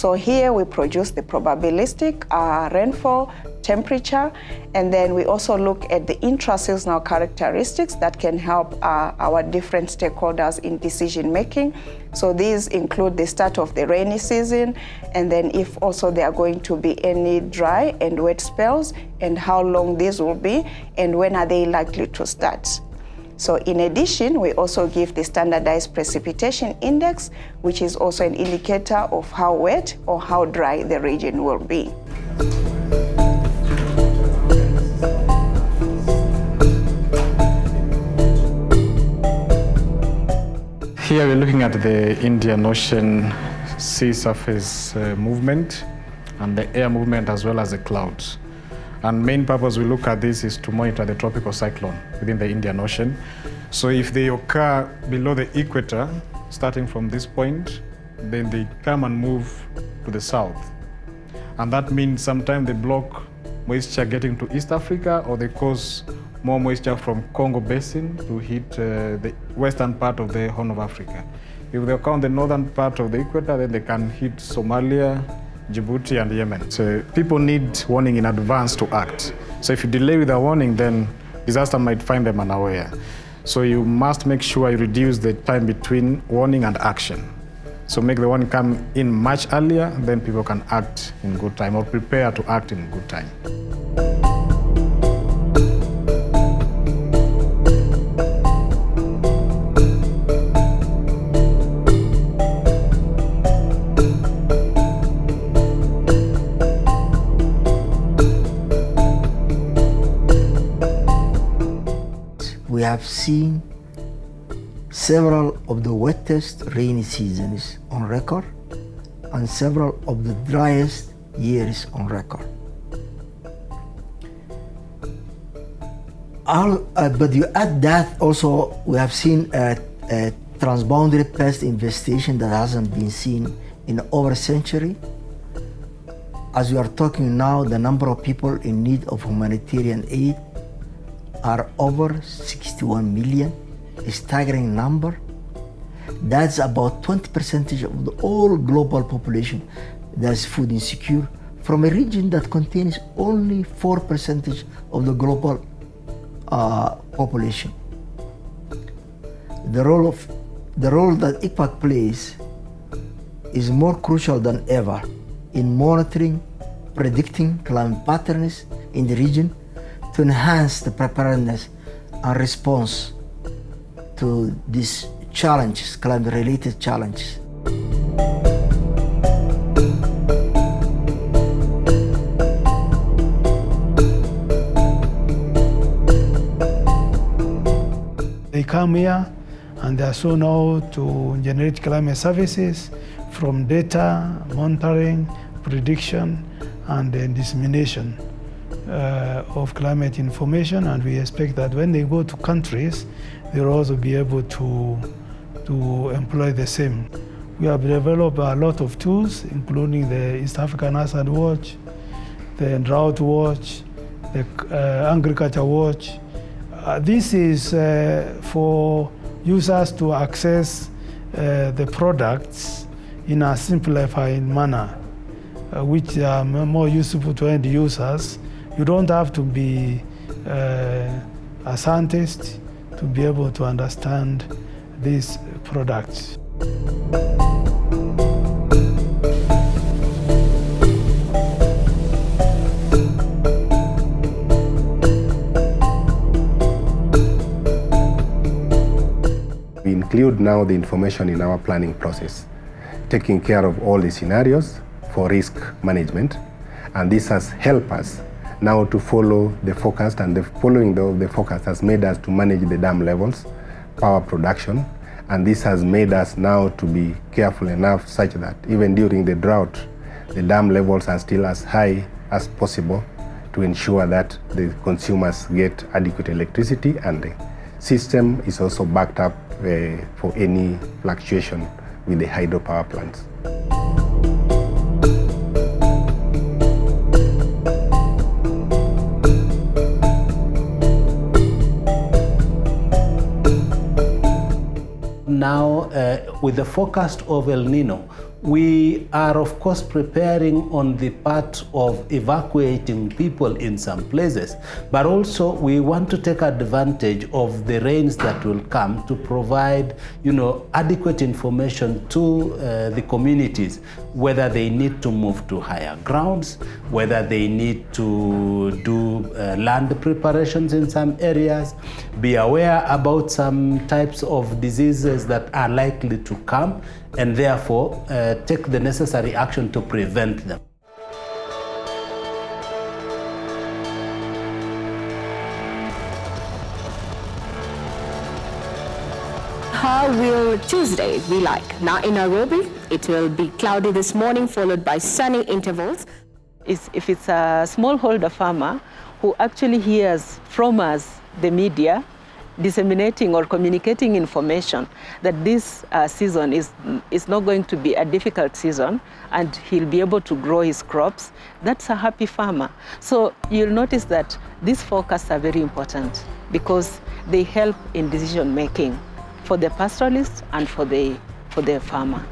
So here we produce the probabilistic rainfall, temperature, and then we also look at the intra-seasonal characteristics that can help our different stakeholders in decision making. So these include the start of the rainy season, and then if also there are going to be any dry and wet spells, and how long these will be, and when are they likely to start. So in addition, we also give the standardized precipitation index, which is also an indicator of how wet or how dry the region will be. Here we're looking at the Indian Ocean sea surface movement and the air movement as well as the clouds. And main purpose we look at this is to monitor the tropical cyclone within the Indian Ocean. So if they occur below the equator, starting from this point, then they come and move to the south. And that means sometimes they block moisture getting to East Africa, or they cause more moisture from Congo Basin to hit the western part of the Horn of Africa. If they occur on the northern part of the equator, then they can hit Somalia, Djibouti, and Yemen. So people need warning in advance to act. So if you delay with a warning, then disaster might find them unaware. So you must make sure you reduce the time between warning and action. So make the warning come in much earlier, then people can act in good time or prepare to act in good time. We have seen several of the wettest rainy seasons on record and several of the driest years on record. But you add that also, we have seen a transboundary pest infestation that hasn't been seen in over a century. As we are talking now, the number of people in need of humanitarian aid are over 61 million, a staggering number. That's about 20% of the whole global population that's food insecure, from a region that contains only 4% of the global population. The role that ICPAC plays is more crucial than ever in monitoring, predicting climate patterns in the region to enhance the preparedness and response to these challenges, climate-related challenges. They come here and they are so now to generate climate services from data, monitoring, prediction, and then dissemination of climate information, and we expect that when they go to countries, they'll also be able to employ the same. We have developed a lot of tools, including the East African Hazard Watch, the Drought Watch, the Agriculture Watch. This is for users to access the products in a simplified manner, which are more useful to end users. You don't have to be a scientist to be able to understand these products. We include now the information in our planning process, taking care of all the scenarios for risk management, and this has helped us now to follow the forecast, and the following the forecast has made us to manage the dam levels, power production, and this has made us now to be careful enough such that even during the drought, the dam levels are still as high as possible to ensure that the consumers get adequate electricity, and the system is also backed up for any fluctuation with the hydropower plants. Now, with the forecast of El Nino, We are, of course, preparing on the part of evacuating people in some places, but also we want to take advantage of the rains that will come to provide, adequate information to the communities, whether they need to move to higher grounds, whether they need to do land preparations in some areas, be aware about some types of diseases that are likely to come, and therefore take the necessary action to prevent them. How will Tuesday be like? Now in Nairobi, it will be cloudy this morning, followed by sunny intervals. If it's a smallholder farmer who actually hears from us, the media, disseminating or communicating information that this season is not going to be a difficult season and he'll be able to grow his crops, that's a happy farmer. So you'll notice that these forecasts are very important because they help in decision making for the pastoralist and for the farmer.